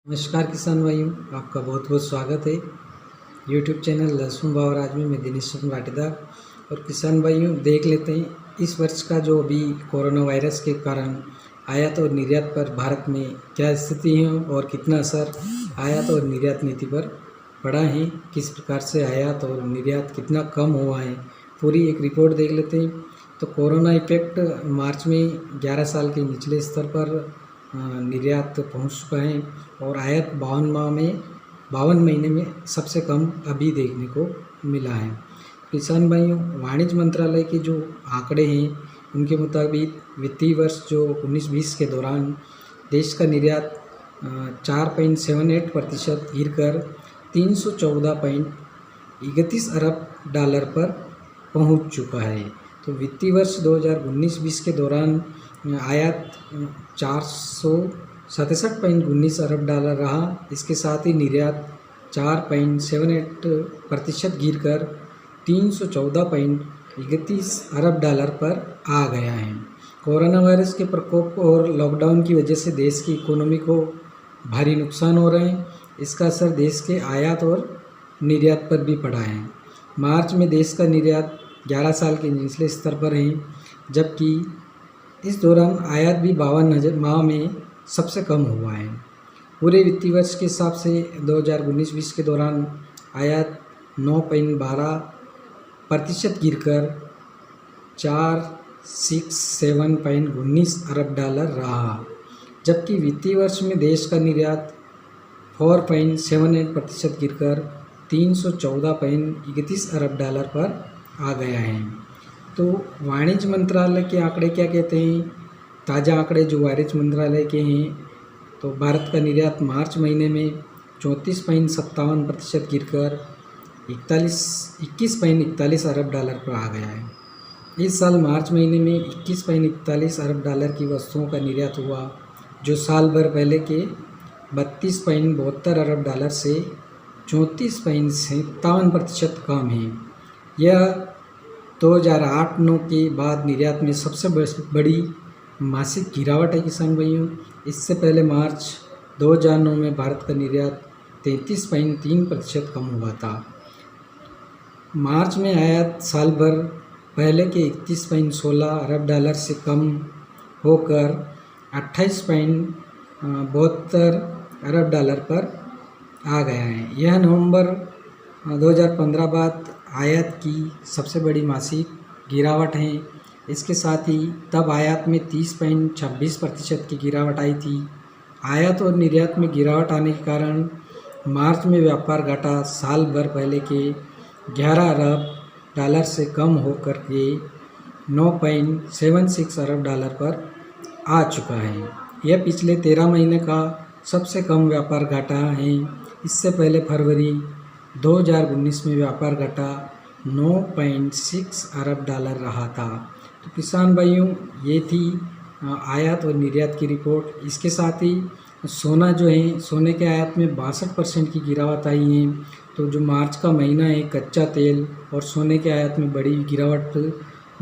नमस्कार किसान भाइयों, आपका बहुत बहुत स्वागत है यूट्यूब चैनल लहसुन भाव राज में। मैं दिनेश चंद्र वाटेदार। और किसान भाइयों, देख लेते हैं इस वर्ष का जो अभी कोरोना वायरस के कारण आयात और निर्यात पर भारत में क्या स्थिति है और कितना असर आयात और निर्यात नीति पर पड़ा है, किस प्रकार से आयात और निर्यात कितना कम हुआ है, पूरी एक रिपोर्ट देख लेते हैं। तो कोरोना इफेक्ट मार्च में 11 साल के निचले स्तर पर निर्यात पहुंच चुका है और आयात 52 महीने में सबसे कम अभी देखने को मिला है। किसान भाइयों, वाणिज्य मंत्रालय के जो आंकड़े हैं उनके मुताबिक वित्तीय वर्ष जो 19-20 के दौरान देश का निर्यात 4.78% गिरकर 314.31 अरब डॉलर पर पहुंच चुका है। तो वित्तीय वर्ष 2019-20 के दौरान आयात 467.19 अरब डॉलर रहा। इसके साथ ही निर्यात 4.78% गिरकर 314.31 अरब डॉलर पर आ गया है। कोरोना वायरस के प्रकोप और लॉकडाउन की वजह से देश की इकोनॉमी को भारी नुकसान हो रहे हैं। इसका असर देश के आयात और निर्यात पर भी पड़ा है। मार्च में देश का निर्यात 11 साल के निचले स्तर पर है, जबकि इस दौरान आयात भी 52 माह में सबसे कम हुआ है। पूरे वित्तीय वर्ष के हिसाब से 2019-20 के दौरान आयात 9.12% गिरकर 467.19 अरब डॉलर रहा, जबकि वित्तीय वर्ष में देश का निर्यात 4.78% गिरकर 314.31 अरब डॉलर पर आ गया है। तो वाणिज्य मंत्रालय के आंकड़े क्या कहते हैं? ताज़ा आंकड़े जो वाणिज्य मंत्रालय के हैं, तो भारत का निर्यात मार्च महीने में 34.57% गिरकर 21.41 अरब डॉलर पर आ गया है। इस साल मार्च महीने में 21.41 अरब डॉलर की वस्तुओं का निर्यात हुआ, जो साल भर पहले के 32.72 अरब डॉलर से 34.57% कम है। यह 2008-9 के बाद निर्यात में सबसे बड़ी मासिक गिरावट है। किसान भाइयों, इससे पहले मार्च 2009 में भारत का निर्यात 33.3% कम हुआ था। मार्च में आयात साल भर पहले के 31.16 अरब डॉलर से कम होकर 28.72 अरब डॉलर पर आ गया है। यह नवंबर 2015 बाद आयात की सबसे बड़ी मासिक गिरावट है। इसके साथ ही तब आयात में 30.26% की गिरावट आई थी। आयात और निर्यात में गिरावट आने के कारण मार्च में व्यापार घाटा साल भर पहले के 11 अरब डॉलर से कम होकर के 9.76 अरब डॉलर पर आ चुका है। यह पिछले 13 महीने का सबसे कम व्यापार घाटा है। इससे पहले फरवरी 2019 में व्यापार घाटा 9.6 अरब डॉलर रहा था। तो किसान भाइयों, ये थी आयात और निर्यात की रिपोर्ट। इसके साथ ही सोना जो है, सोने के आयात में 62% की गिरावट आई है। तो जो मार्च का महीना है, कच्चा तेल और सोने के आयात में बड़ी गिरावट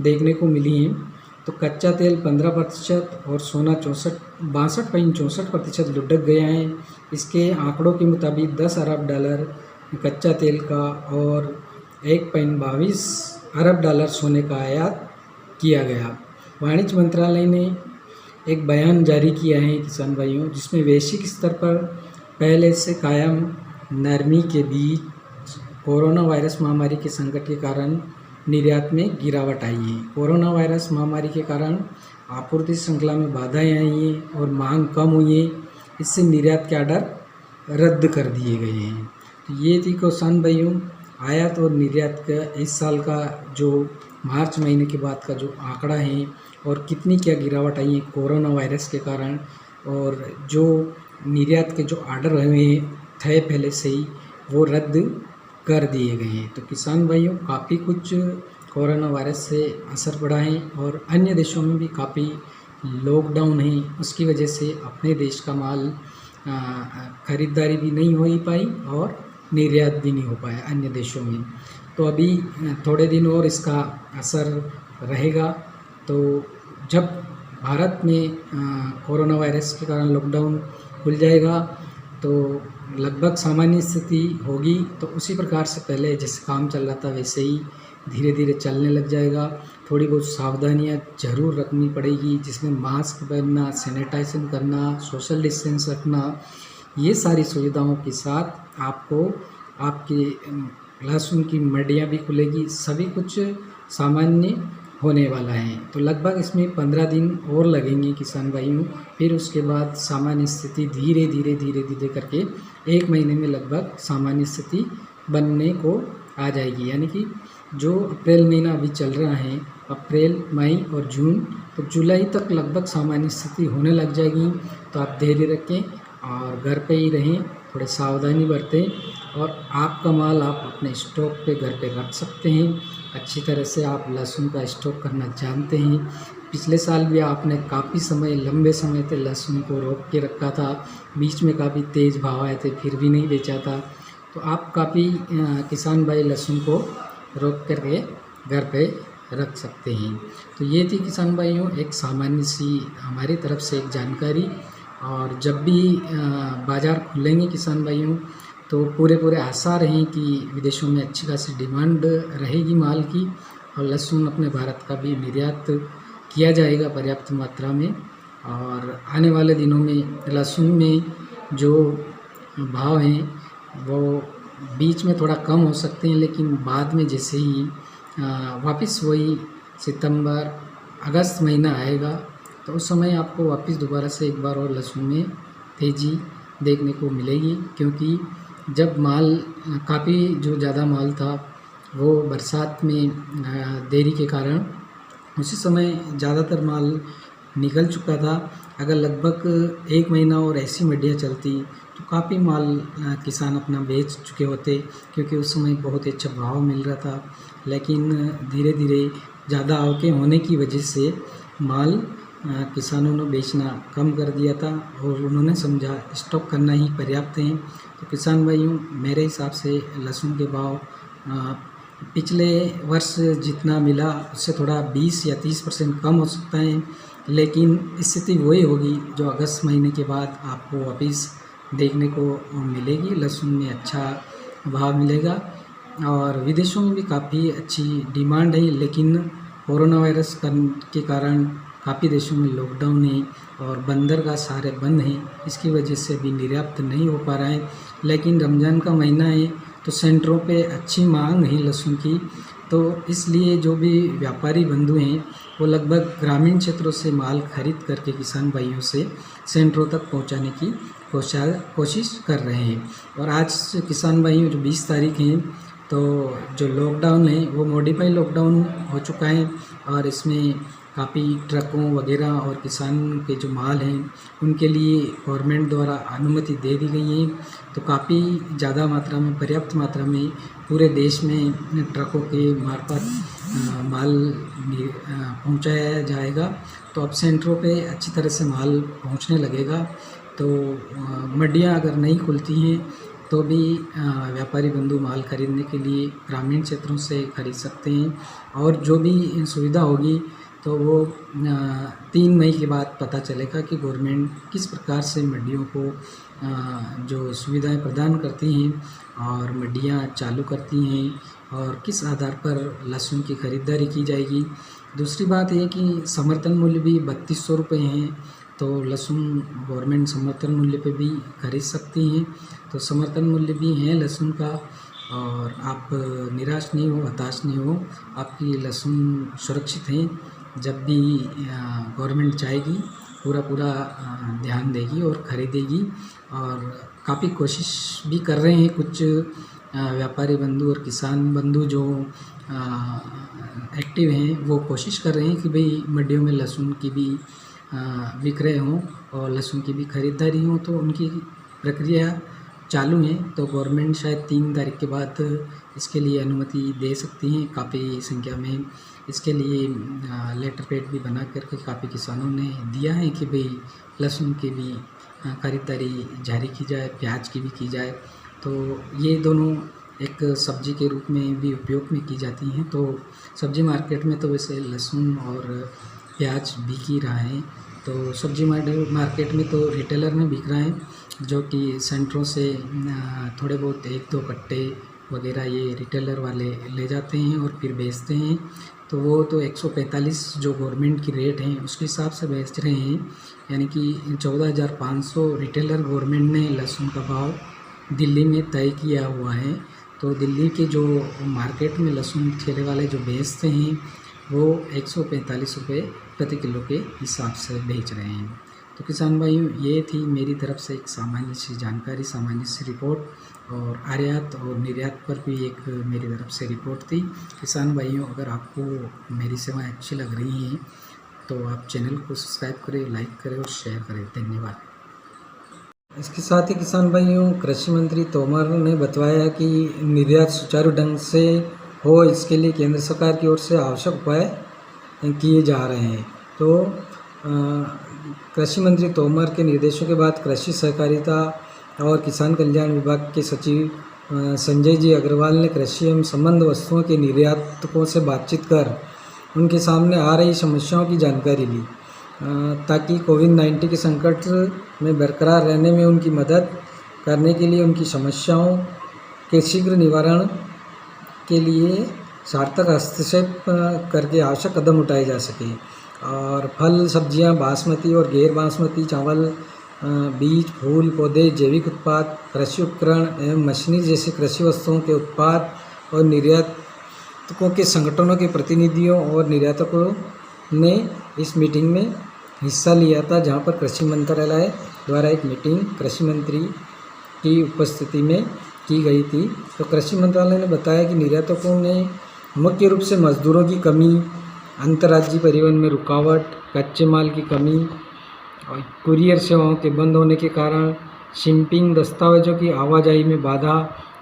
देखने को मिली है। तो कच्चा तेल 15% और सोना 62.64% लुढ़क गया है। इसके आंकड़ों के मुताबिक 10 अरब डॉलर कच्चा तेल का और 1.22 अरब डॉलर सोने का आयात किया गया। वाणिज्य मंत्रालय ने एक बयान जारी किया है किसान भाइयों, जिसमें वैश्विक स्तर पर पहले से कायम नरमी के बीच कोरोना वायरस महामारी के संकट के कारण निर्यात में गिरावट आई है। कोरोना वायरस महामारी के कारण आपूर्ति श्रृंखला में बाधाएं आई हैं और मांग कम हुई है। इससे निर्यात के ऑर्डर रद्द कर दिए गए हैं। तो ये थी किसान भाइयों आयात और निर्यात का इस साल का जो मार्च महीने के बाद का जो आंकड़ा है और कितनी क्या गिरावट आई है कोरोना वायरस के कारण, और जो निर्यात के जो ऑर्डर हुए थे पहले से ही वो रद्द कर दिए गए हैं। तो किसान भाइयों, काफ़ी कुछ कोरोना वायरस से असर पड़ा है और अन्य देशों में भी काफ़ी लॉकडाउन है। उसकी वजह से अपने देश का माल खरीदारी भी नहीं हो ही पाई और निर्यात भी नहीं हो पाया अन्य देशों में। तो अभी थोड़े दिन और इसका असर रहेगा। तो जब भारत में कोरोना वायरस के कारण लॉकडाउन खुल जाएगा तो लगभग सामान्य स्थिति होगी, तो उसी प्रकार से पहले जैसे काम चल रहा था वैसे ही धीरे धीरे चलने लग जाएगा। थोड़ी बहुत सावधानियाँ ज़रूर रखनी पड़ेगी, जिसमें मास्क पहनना, सैनिटाइजेशन करना, सोशल डिस्टेंस रखना, ये सारी सुविधाओं के साथ आपको आपकी लहसुन की मंडियाँ भी खुलेगी, सभी कुछ सामान्य होने वाला है। तो लगभग इसमें 15 दिन और लगेंगे किसान भाइयों, फिर उसके बाद सामान्य स्थिति धीरे धीरे करके 1 महीने में लगभग सामान्य स्थिति बनने को आ जाएगी। यानी कि जो अप्रैल महीना अभी चल रहा है, अप्रैल, मई और जून, तो जुलाई तक लगभग सामान्य स्थिति होने लग जाएगी। तो आप धैर्य रखें और घर पे ही रहें, थोड़े सावधानी बरतें और आपका माल आप अपने स्टॉक पे घर पे रख सकते हैं। अच्छी तरह से आप लहसुन का स्टॉक करना जानते हैं। पिछले साल भी आपने काफ़ी समय, लंबे समय तक लहसुन को रोक के रखा था, बीच में काफ़ी तेज़ भाव आए थे, फिर भी नहीं बेचा था। तो आप काफ़ी किसान भाई लहसुन को रोक करके घर पे रख सकते हैं। तो ये थी किसान भाइयों एक सामान्य सी हमारी तरफ से एक जानकारी। और जब भी बाज़ार खुलेंगे किसान भाइयों, तो पूरे आसार हैं कि विदेशों में अच्छी खासी डिमांड रहेगी माल की, और लहसुन अपने भारत का भी निर्यात किया जाएगा पर्याप्त मात्रा में। और आने वाले दिनों में लहसुन में जो भाव हैं वो बीच में थोड़ा कम हो सकते हैं, लेकिन बाद में जैसे ही वापस वही सितंबर अगस्त महीना आएगा, तो उस समय आपको वापस दोबारा से एक बार और लहसुन में तेज़ी देखने को मिलेगी। क्योंकि जब माल काफ़ी जो ज़्यादा माल था वो बरसात में देरी के कारण उसी समय ज़्यादातर माल निकल चुका था। अगर लगभग 1 महीना और ऐसी मंडियाँ चलती तो काफ़ी माल किसान अपना बेच चुके होते, क्योंकि उस समय बहुत ही अच्छा भाव मिल रहा था। लेकिन धीरे धीरे ज़्यादा आवकें होने की वजह से माल किसानों ने बेचना कम कर दिया था और उन्होंने समझा स्टॉक करना ही पर्याप्त है। तो किसान भाइयों, मेरे हिसाब से लहसुन के भाव पिछले वर्ष जितना मिला उससे थोड़ा 20 या 30% कम हो सकता है, लेकिन स्थिति वही होगी जो अगस्त महीने के बाद आपको वापस देखने को मिलेगी। लहसुन में अच्छा भाव मिलेगा और विदेशों में भी काफ़ी अच्छी डिमांड है, लेकिन कोरोना वायरस के कारण काफ़ी देशों में लॉकडाउन है और बंदरगाह सारे बंद हैं, इसकी वजह से अभी निर्यात नहीं हो पा रहा है। लेकिन रमज़ान का महीना है तो सेंटरों पे अच्छी मांग है लहसुन की, तो इसलिए जो भी व्यापारी बंधु हैं वो लगभग ग्रामीण क्षेत्रों से माल खरीद करके किसान भाइयों से सेंटरों तक पहुंचाने की कोशिश कर रहे हैं। और आज किसान भाइयों जो 20 तारीख हैं, तो जो लॉकडाउन है वो मॉडिफाई लॉकडाउन हो चुका है और इसमें काफ़ी ट्रकों वगैरह और किसान के जो माल हैं उनके लिए गवर्नमेंट द्वारा अनुमति दे दी गई है। तो काफ़ी ज़्यादा मात्रा में, पर्याप्त मात्रा में पूरे देश में ट्रकों के मार्फत माल पहुंचाया जाएगा। तो अब सेंटरों पे अच्छी तरह से माल पहुंचने लगेगा। तो मंडियां अगर नहीं खुलती हैं तो भी व्यापारी बंधु माल खरीदने के लिए ग्रामीण क्षेत्रों से खरीद सकते हैं। और जो भी सुविधा होगी तो वो 3 मई के बाद पता चलेगा कि गवर्नमेंट किस प्रकार से मंडियों को जो सुविधाएं प्रदान करती हैं और मंडियां चालू करती हैं और किस आधार पर लहसुन की खरीदारी की जाएगी। दूसरी बात ये कि समर्थन मूल्य भी 3200 रुपये हैं, तो लहसुन गवर्नमेंट समर्थन मूल्य पे भी खरीद सकती हैं। तो समर्थन मूल्य भी है लहसुन का और आप निराश नहीं हो, हताश नहीं हो, आपकी लहसुन सुरक्षित है। जब भी गवर्नमेंट चाहेगी पूरा ध्यान देगी और ख़रीदेगी। और काफ़ी कोशिश भी कर रहे हैं कुछ व्यापारी बंधु और किसान बंधु जो एक्टिव हैं, वो कोशिश कर रहे हैं कि भाई मंडियों में लहसुन की भी विक्रय हो और लहसुन की भी खरीदारी हो। तो उनकी प्रक्रिया चालू है, तो गवर्नमेंट शायद 3 तारीख के बाद इसके लिए अनुमति दे सकती हैं। काफ़ी संख्या में इसके लिए लेटर पैड भी बना करके काफ़ी किसानों ने दिया है कि भाई लहसुन की भी खरीदारी जारी की जाए, प्याज की भी की जाए। तो ये दोनों एक सब्जी के रूप में भी उपयोग में की जाती हैं। तो सब्जी मार्केट में तो वैसे लहसुन और प्याज बिक ही रहा है। तो सब्जी मार्केट में तो रिटेलर में बिक रहा है जो कि सेंटरों से थोड़े बहुत 1-2 कट्टे वगैरह ये रिटेलर वाले ले जाते हैं और फिर बेचते हैं। तो वो तो 145 जो गवर्नमेंट की रेट है उसके हिसाब से बेच रहे हैं, यानी कि 14,500 रिटेलर गवर्नमेंट ने लहसुन का भाव दिल्ली में तय किया हुआ है। तो दिल्ली के जो मार्केट में लहसुन ठेले वाले जो बेचते हैं वो 145 रुपये प्रति किलो के हिसाब से बेच रहे हैं। तो किसान भाइयों, ये थी मेरी तरफ से एक सामान्य सी जानकारी, सामान्य सी रिपोर्ट, और आयात और निर्यात पर भी एक मेरी तरफ से रिपोर्ट थी। किसान भाइयों, अगर आपको मेरी सेवाएं अच्छी लग रही हैं तो आप चैनल को सब्सक्राइब करें, लाइक करें और शेयर करें। धन्यवाद। इसके साथ ही किसान भाइयों, कृषि मंत्री तोमर ने बताया कि निर्यात सुचारू ढंग से हो, इसके लिए केंद्र सरकार की ओर से आवश्यक उपाय किए जा रहे हैं। तो कृषि मंत्री तोमर के निर्देशों के बाद कृषि सहकारिता और किसान कल्याण विभाग के सचिव संजय जी अग्रवाल ने कृषि एवं संबद्ध वस्तुओं के निर्यातकों से बातचीत कर उनके सामने आ रही समस्याओं की जानकारी ली, ताकि कोविड-19 के संकट में बरकरार रहने में उनकी मदद करने के लिए उनकी समस्याओं के शीघ्र निवारण के लिए सार्थक हस्तक्षेप करके आवश्यक कदम उठाए जा सके। और फल, सब्जियां, बासमती और गैर बासमती चावल, बीज, फूल, पौधे, जैविक उत्पाद, कृषि उपकरण एवं मशीनरी जैसी कृषि वस्तुओं के उत्पाद और निर्यातकों के संगठनों के प्रतिनिधियों और निर्यातकों ने इस मीटिंग में हिस्सा लिया था, जहां पर कृषि मंत्रालय द्वारा एक मीटिंग कृषि मंत्री की उपस्थिति में की गई थी। तो कृषि मंत्रालय ने बताया कि निर्यातकों ने मुख्य रूप से मजदूरों की कमी, अंतर्राज्यीय परिवहन में रुकावट, कच्चे माल की कमी और कुरियर सेवाओं के बंद होने के कारण शिपिंग दस्तावेजों की आवाजाही में बाधा,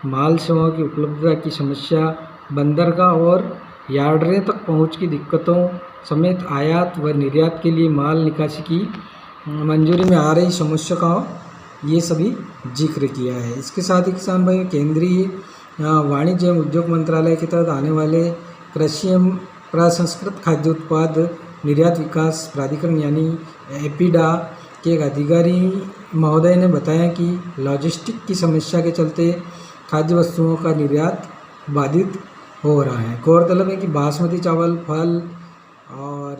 माल सेवाओं की उपलब्धता की समस्या, बंदरगाह और यार्डों तक पहुंच की दिक्कतों समेत आयात व निर्यात के लिए माल निकासी की मंजूरी में आ रही समस्या का ये सभी जिक्र किया है। इसके साथ ही किसान भाई, केंद्रीय वाणिज्य एवं उद्योग मंत्रालय के तहत आने वाले कृषि एवं प्रसंस्कृत खाद्य उत्पाद निर्यात विकास प्राधिकरण यानी एपीडा के एक अधिकारी महोदय ने बताया कि लॉजिस्टिक की समस्या के चलते खाद्य वस्तुओं का निर्यात बाधित हो रहा है। गौरतलब है कि बासमती चावल, फल और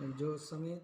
जो समेत